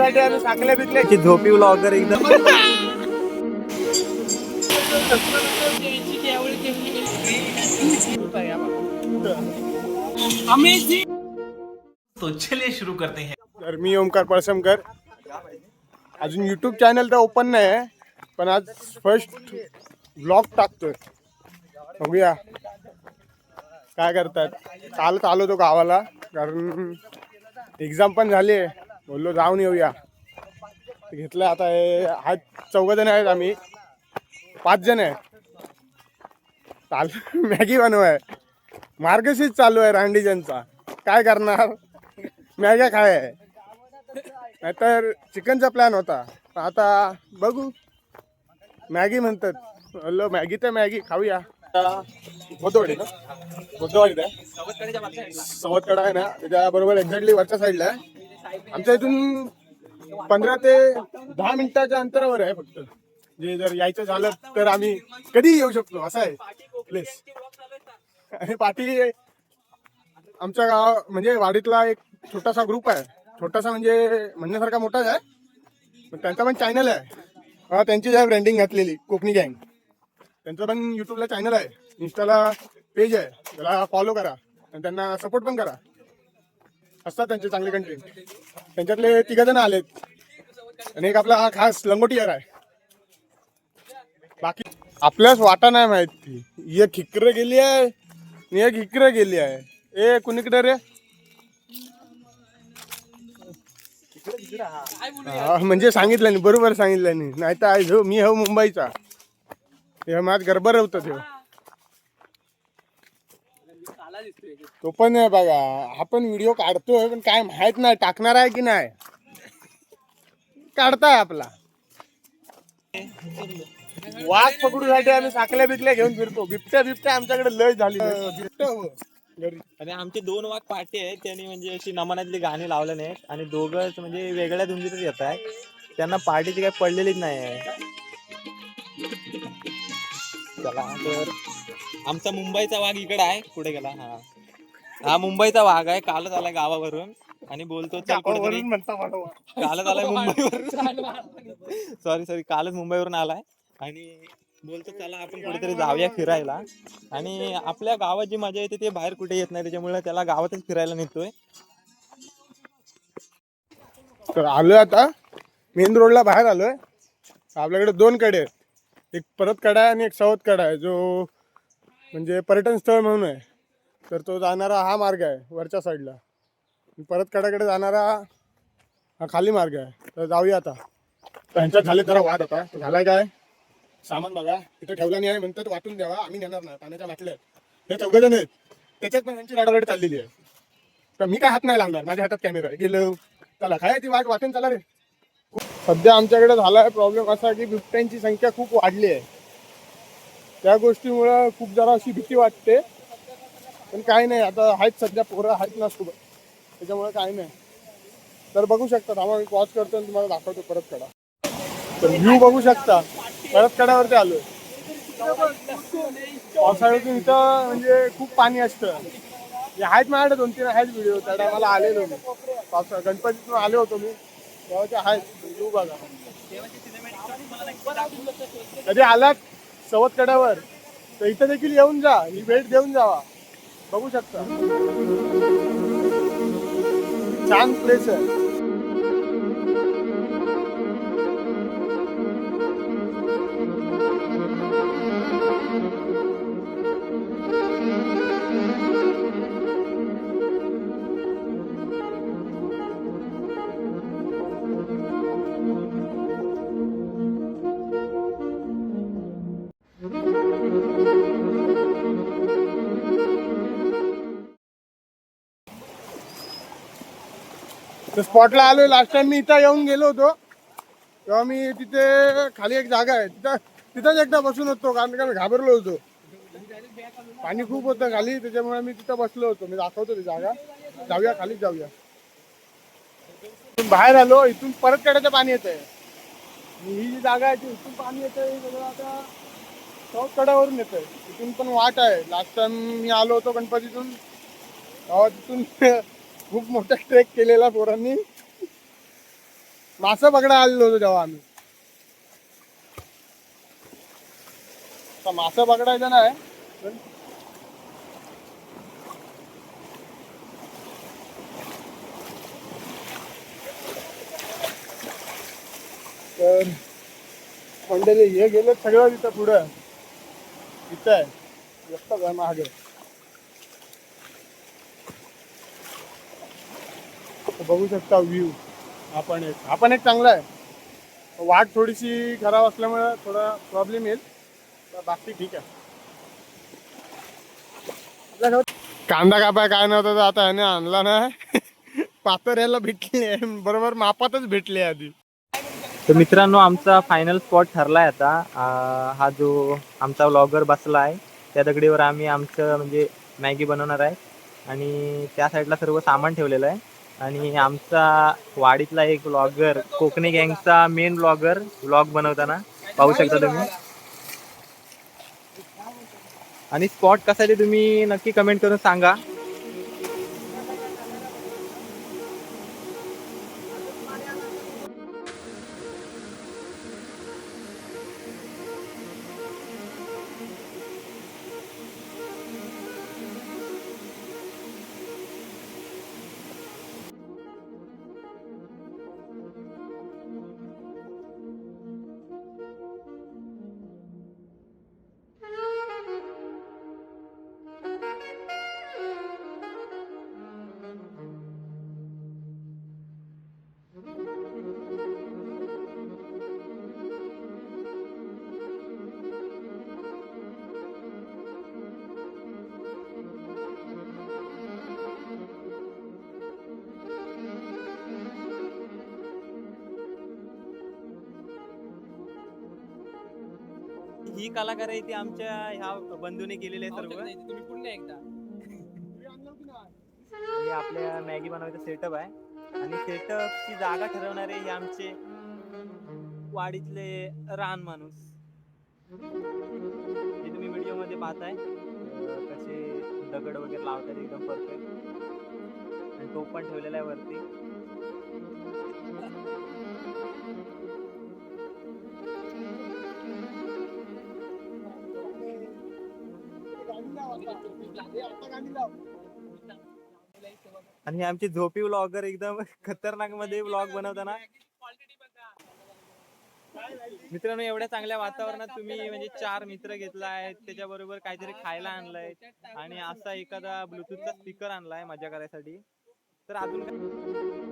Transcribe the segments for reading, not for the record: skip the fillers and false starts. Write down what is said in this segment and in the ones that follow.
पकडूसाठी आम्ही साकल्या बिकल्याची झोपी व्लॉगर एकदम. तो चलिए शुरू करते हैं. तर मी ओमकार पळसमकर. अजून युट्यूब चॅनल तर ओपन नाही आहे, पण आज फर्स्ट व्लॉग टाकतोय. बघूया काय करतात. काल आलो तो गावाला, कारण एक्झाम पण झाली आहे. बोललो जाऊन येऊया. घेतलं आता. हे आहेत 14 जण आहेत, आम्ही 5 जण आहेत. चालू मॅगी बनवाय. मार्गशीर्ष चालू आहे रांडीजनचा. काय करणार, मॅग्या खाय आहे. नाहीतर चिकनचा प्लॅन होता, आता बघू. मॅगी म्हणतात. बोललो मॅगी तर मॅगी खाऊया. भोदवाडी ना, भोदवाडीत आहे. सवतकडा आहे ना, त्याच्याबरोबर एक्झॅक्टली वरच्या साईडला आहे. आमच्या इथून 15 ते 10 मिनिटाच्या अंतरावर आहे फक्त. जे जर यायचं झालं तर आम्ही कधी येऊ शकतो, असं आहे प्लेस. आणि पाठी आमच्या गाव म्हणजे वाडीतला एक छोटासा ग्रुप आहे. छोटासा म्हणजे म्हणण्यासारखा मोठाच आहे, पण त्यांचा पण चॅनल आहे. त्यांची ज्या ब्रँडिंग घातलेली कोकणी गँग, त्यांचं पण युट्यूबला चॅनल आहे, इंस्टाला पेज आहे. त्याला फॉलो करा आणि त्यांना सपोर्ट पण करा. असतात त्यांचे चांगले कंटेंट. त्यांच्यातले 3 जण आलेत आणि एक आपला हा खास लंगोटीयर आहे. बाकी आपल्याच वाटा नाही माहिती. एक इकडे गेली आहे आणि एक इकडे गेली आहे. ए कुणीकडे रे? म्हणजे सांगितलं नाही, बरोबर सांगितलं नाही. नाही तर मी हो मुंबईचा. हे माझ गरबर होतं ते. तो पण आहे बघा. आपण व्हिडिओ काढतोय, पण काय माहित नाही टाकणार आहे की नाही. काढताय आपला. वाघ पकडूसाठी आम्ही साकल्या बिकल्या घेऊन फिरतो. बिबट्या आमच्याकडे लय झाली. आणि आमचे 2 वाघ पाठी आहेत. त्यांनी म्हणजे अशी नमनातली गाणी लावले नाहीत आणि दोघंच म्हणजे वेगळ्या धुंदीतच येत आहे. त्यांना पाठीची काही पडलेलीच नाही आहे. चला तर आमचा मुंबईचा वाघ इकडे आहे. कुठे गेला? हा मुंबईचा वाघ आहे. कालच आलाय गावावरून आणि बोलतो चल कुठेतरी. कालच आलाय मुंबईवरून. सॉरी कालच मुंबईवरून आलाय आणि बोलतो चला आपण कुठेतरी जाऊया फिरायला. आणि आपल्या गावात जी मजा येते ते बाहेर कुठे येत नाही, त्याच्यामुळे त्याला गावातच फिरायला नेतोय. तर आलोय आता मेन रोडला बाहेर आलोय. आपल्याकडे 2 कडे आहेत. एक परत कडा आहे आणि एक सवत कडा आहे, जो म्हणजे पर्यटन स्थळ म्हणून आहे. तर तो जाणारा हा मार्ग आहे वरच्या साईडला. परत कडाकडे जाणारा हा खाली मार्ग आहे. तर जाऊया आता. त्यांच्यात झाले जरा वाद. आता झालाय काय, सामान बघा तिथे ठेवला नाही आहे म्हणतात वाटून द्यावा. आम्ही नेणार नाही. पाण्याच्या बाटल्या हे 14 जण आहेत. त्याच्यात पण त्यांची रडारड चाललेली आहे. तर मी काय हात नाही लागणार. माझ्या हातात कॅमेरा आहे. गेलो चला काय ती वाट वाटून चला रे. सध्या आमच्याकडे झाला आहे प्रॉब्लेम असा की बिबट्यांची संख्या खूप वाढली आहे. त्या गोष्टीमुळं खूप जरा अशी भीती वाटते. पण काही नाही, आता आहेत सध्या पोरं आहेत ना सोबत, त्याच्यामुळे काही नाही. तर बघू शकता. थांबा मी पॉज करतो आणि तुम्हाला दाखवतो परत कडा. तर व्ह्यू बघू शकता. परत कड्यावरती आलोय. पावसाळ्यातून इथं म्हणजे खूप पाणी असतं. आहेत माझ्याकडे 2-3 आहेत व्हिडिओ. त्या टायमाला आलेलो मी. पावसाळ्यात गणपतीतून आलो होतो मी, तेव्हाचे आहेत व्हिडिओ बघा. कधी आलात सवत कड्यावर तर इथं देखील येऊन जा, ही भेट देऊन जावा. बघू शकता छान प्लेस आहे. स्पॉटला आलोय. लास्ट टाइम मी इथं येऊन गेलो होतो तेव्हा मी तिथे खाली एक जागा आहे तिथंच एकदा बसून होतो, कारण का मी घाबरलो होतो. पाणी खूप होतं खाली, त्याच्यामुळे मी तिथं बसलो होतो. मी दाखवतो ती जागा. जाऊया खालीच जाऊया. बाहेर आलो, इथून परत कड्याचं पाणी येत आहे. ही जी जागा आहे ती इथून पाणी येत आहे सगळं. आता सौथ कड्यावरून येत आहे. इथून पण वाट आहे. लास्ट टाइम मी आलो होतो गणपतीतून, तेव्हा तिथून खूप मोठा ट्रेक केलेला पोरांनी. मासा पकडा आलेलो होतो जेव्हा आम्ही. आता मासा पकडायचं नाही तर मंडळी हे गेले सगळं तिथं पुढं इथं आहे जास्त काय मागे. बघू शकता व्ह्यू. आपण एक चांगला आहे. वाट थोडीशी खराब असल्यामुळे थोडा प्रॉब्लेम येईल, बाकी ठीक आहे. कांदा कापाय काय नव्हतं तर आता ह्याने आणला ना. पातर याला भेटली बरोबर मापातच भेटली आधी. तर मित्रांनो आमचा फायनल स्पॉट ठरलाय आता. हा जो आमचा व्लॉगर बसला आहे त्या दगडीवर आम्ही आमचं म्हणजे मॅगी बनवणार आहे आणि त्या साईडला सर्व सामान ठेवलेलं आहे. आणि आमचा वाडीतला एक व्लॉगर कोकणी गँगचा मेन व्लॉग बनवताना पाहू शकता तुम्ही. आणि स्पॉट कसा आहे ते तुम्ही नक्की कमेंट करून सांगा. ही कलाकार आहे ती आमच्या ह्या बंधूने केलेली आहे सर्व. तुम्ही पुन्हा एकदा हे आपल्या मॅगी बनवायचं सेटअप आहे आणि सेटअपची जागा ठरवणारे हे आमचे वाडीतले रान माणूस जे तुम्ही व्हिडिओ मध्ये पाहताय. कसे दगड वगैरे लावतात एकदम परफेक्ट आणि तो पण ठेवलेला आहे वरती. आणि आमचे झोपी व्लॉगर एकदम खतरनाक मध्ये व्लॉग बनवताना. मित्रांनो एवढ्या चांगल्या वातावरणात तुम्ही म्हणजे 4 मित्र घेतलाय त्याच्याबरोबर काहीतरी खायला आणलंय आणि असा एखादा ब्लूटूथचा स्पीकर आणलाय मजा करायसाठी तर अजून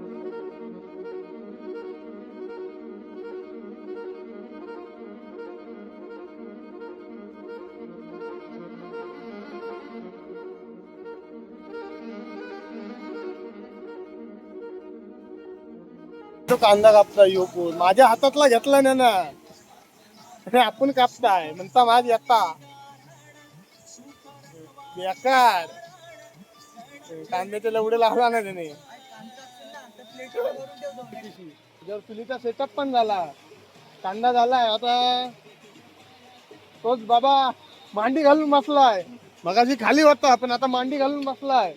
तो कांदा कापता यो कोण माझ्या हातातला घेतला ना ना अरे आपण कापताय म्हणता माझ येता बेकार. कांद्याचे लवडे लावला ना त्याने. जर चुलीचा सेटअप पण झाला कांदा झालाय आता तोच बाबा मांडी घालून बसलाय. मगाशी खाली होता पण आता मांडी घालून बसलाय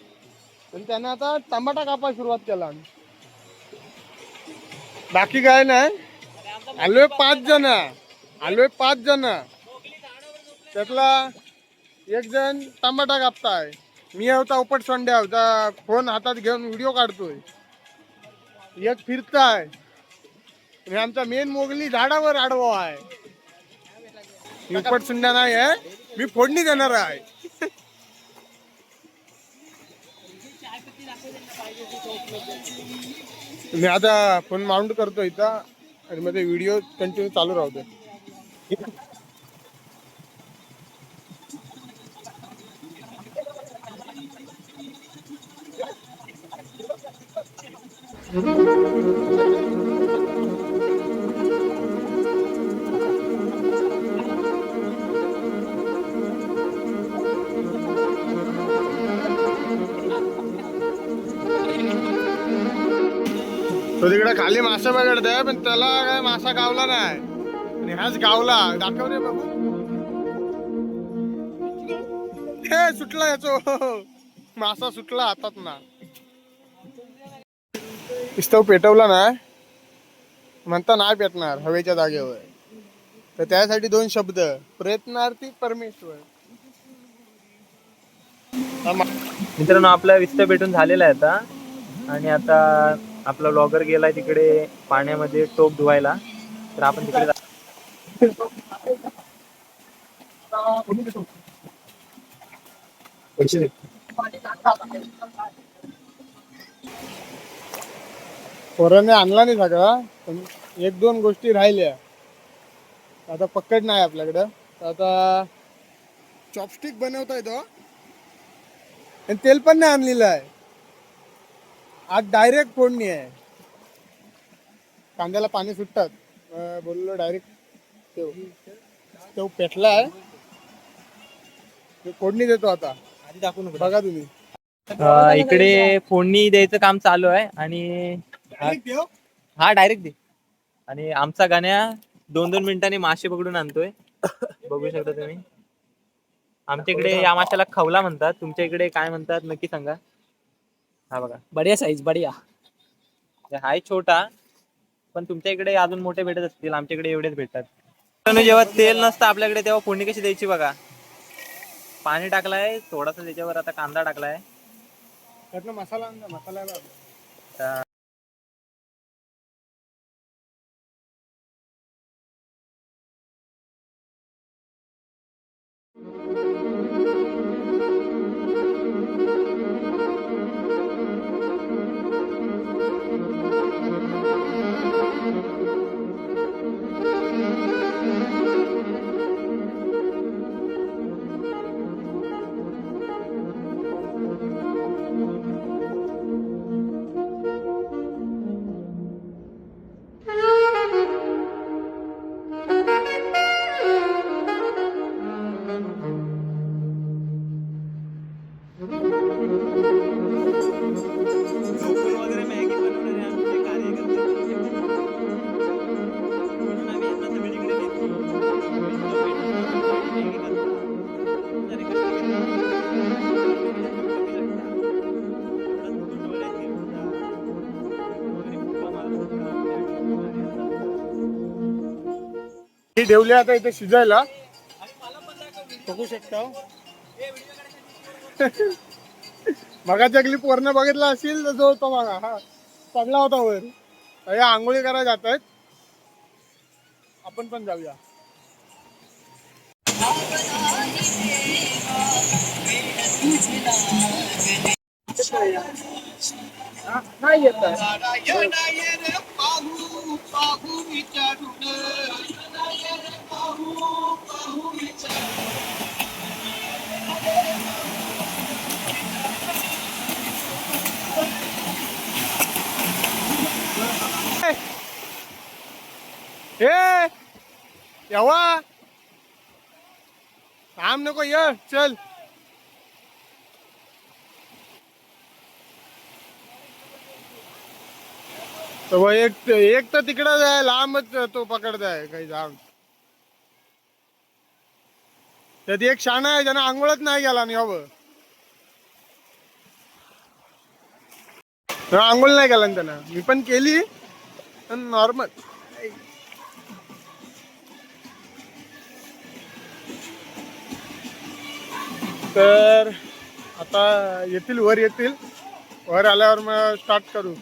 पण त्याने आता टमाटा कापायला सुरुवात केला. बाकी काय नाही. आलोय 5 जण त्यातला एक जण टमाटा कापताय. मी होता उपट सोंड्या होता फोन हातात घेऊन व्हिडिओ काढतोय. एक फिरताय आणि आमचा मेन मोगली झाडावर आडवा आहे. उपट सोंड्या नाही आहे मी फोडणी देणार आहे. मी आता फोन माउंट करतो इथं आणि मध्ये व्हिडिओ कंटिन्यू चालू राहू दे. तो तिकडे खाली मासा पकडतोय पण त्याला काय मासा गावला नाही आणि हाच गावला. दाखव रे बाबू. हे सुटला याचो मासा सुटला हातात ना. स्टव पेटवला ना म्हणता नाही पेटणार हवेच्या जागेवर. तर त्यासाठी 2 शब्द, प्रयत्नार्थी परमेश्वर. मित्रांनो आपला विस्ता भेटून झालेला आहे आता. आणि आता आपला ब्लॉगर गेलाय तिकडे पाण्यामध्ये टोप धुवायला. तर आपण तिकडे पोराने आणला नाही सगळा, पण 1-2 गोष्टी राहिल्या. आता पकड नाही आपल्याकडं. तर आता चॉपस्टिक बनवता येतो आणि तेल पण नाही आणलेलं आहे. आज डायरेक्ट फोडणी आहे. कांद्याला पाणी सुटतात. बोललो डायरेक्ट तो पेटला आहे. फोडणी देतो आता. आधी दाखवू नको. बघा तुम्ही. इकडे फोडणी द्यायचं काम चालू आहे. आणि हा डायरेक्ट दे. आणि आमचा गाण्या 2-2 मिनिटांनी मासे पकडून आणतोय. बघू शकता तुम्ही. आमच्या इकडे या माशाला खवला म्हणतात. तुमच्या इकडे काय म्हणतात नक्की सांगा. हा बघा बढिया साईज बढिया. हाय छोटा, पण तुमच्या इकडे अजून मोठे भेटत असतील. आमच्याकडे एवढेच भेटतात. जेव्हा तेल नसतं आपल्याकडे तेव्हा फोडणी कशी द्यायची बघा. पाणी टाकलाय थोडासा, त्याच्यावर आता कांदा टाकलाय. त्यातनं मसाला मसाल्याला वगैरे मॅगी बनवणारे आमचे कार्यकर्ते म्हणून आम्ही यांना सगळीकडे नेतो. मॅगी करतात. जरी कष्ट ही ठेवली आता इथे शिजायला. बघू शकता. मगाच्या क्लिप वरनं बघितला असेल तर जो होता बघा, हा पडला होता वर. या आंघोळी करायला जात आहेत. आपण पण जाऊया. नाही येत ए यवा थांब नको ये चल. तो एक तर तिकडं जाय लांबच तो पकडताय काही जाम. त्यात एक शाणा आहे ज्यानं आंघोळच नाही गेला नाही हवं. आंघोळ नाही केला त्यानं. मी पण केली पण नॉर्मल. तर आता येतील वर येतील. वर आल्यावर मग स्टार्ट करू.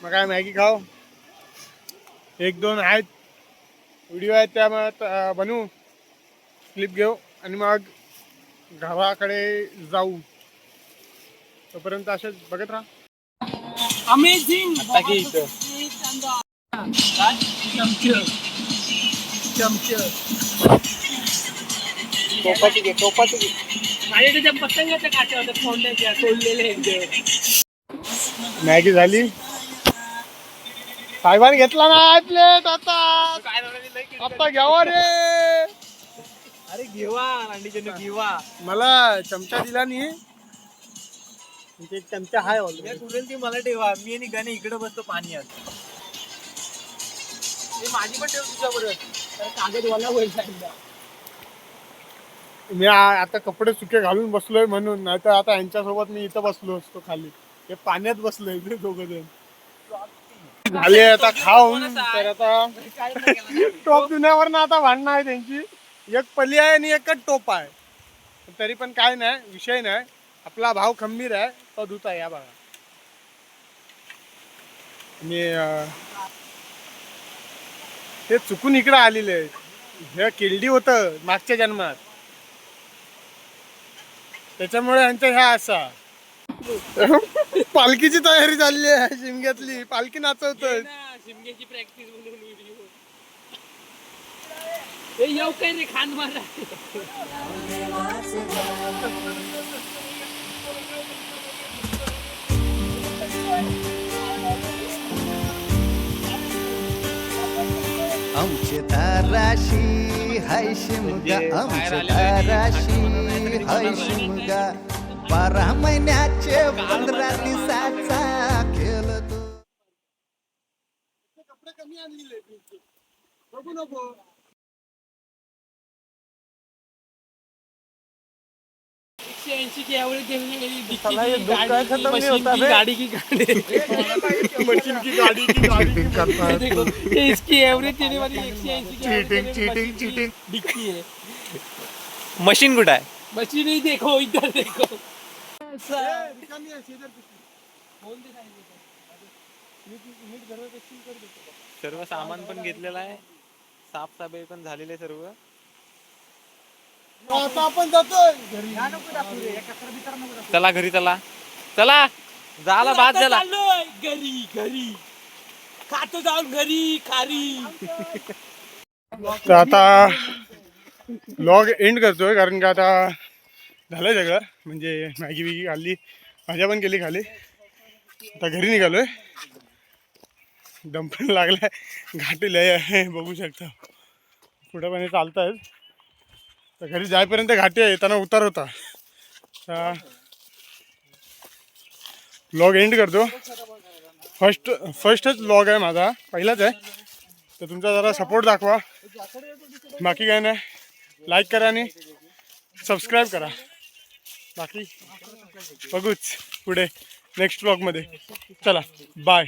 मग काय मॅगी खाऊ. 1-2 आहेत व्हिडिओ आहेत त्या बनवू, क्लिप घेऊ आणि मग गावाकडे जाऊ. तोपर्यंत असेच बघत राहा. अमेझिंग. माझ्या त्या पतंगाच्या काट्या होत्या फोडण्याच्या सोडलेले. मॅगी झाली. साहेबांनी घेतला ना प्लेट आता. आता घ्यावा रे. अरे घेवा रांडीचे घेवा. मला चमचा दिला नाही. एक चमचा हाय उरेल ती मला ठेवा. मी आणि गाणे इकडे बसतो पाण्यात. माझी पण ठेव तुझ्याबरोबर. कागद वाला होईल. मी आता कपडे सुके घालून बसलोय म्हणून. नाही तर आता यांच्यासोबत मी इथं बसलो असतो खाली. हे पाण्यात बसलोय दोघ जण. झाले आता खाऊन. तर आता टोप दुनियावर आता भांडणं आहे त्यांची. एक पली आहे आणि एकच टोप आहे. तरी पण काय नाही, विषय नाही. आपला भाव खंबीर आहे, तो धुत आहे. या बघा. आणि ते चुकून इकडे आलेले. हे किल्डी होतं मागच्या जन्मात, त्याच्यामुळे यांच्या ह्या असा. पालखीची तयारी चालली आहे शिमग्यातली. पालखी नाचवतोय. शिमग्याची प्रॅक्टिस म्हणून व्हिडिओ. हे येऊ काय रे खान मारा. आमचे ताराशी हाय शिमगा, आमचे ताराशी हाय शिमगा, 12 महिन्याचे 15 दिवसाचा खेळतो. कपडे कमी आणलेले बघू नको. की एवढी गाड़ी की गाड़ी मशीन की गाड़ी की गाड़ी देखो ये इसकी एवरेज देने वाली 180 चीटिंग चीटिंग दिखती है. मशीन कुठं आहे? मशीन ही देखो, इधर देखो. सर्व सामान पण घेतलेलं आहे, साफसफाई पण झालेली आहे सर्व. आता आपण जातोय चला घरी, चला चला. झाला बाद झाला. घरी घरी खातो जाऊन घरी खारी. तर आता व्लॉग एंड करतोय, कारण का आता झालं सगळं. म्हणजे मॅगी बिगी खाल्ली, भाज्या पण केली खाली. आता घरी निघालोय. दम पण लागलाय, घाटी लय आहे बघू शकता. पुढे पण चालतायत. तर घरी जाईपर्यंत घाटी आहे, येताना उतार होता. व्लॉग एंड करतो. फर्स्टच व्लॉग आहे माझा, पहिलाच आहे. तर तुमचा जरा सपोर्ट दाखवा. बाकी काय नाही, लाईक करा आणि सबस्क्राईब करा. बाकी बघूच पुढे नेक्स्ट व्लॉगमध्ये. चला बाय.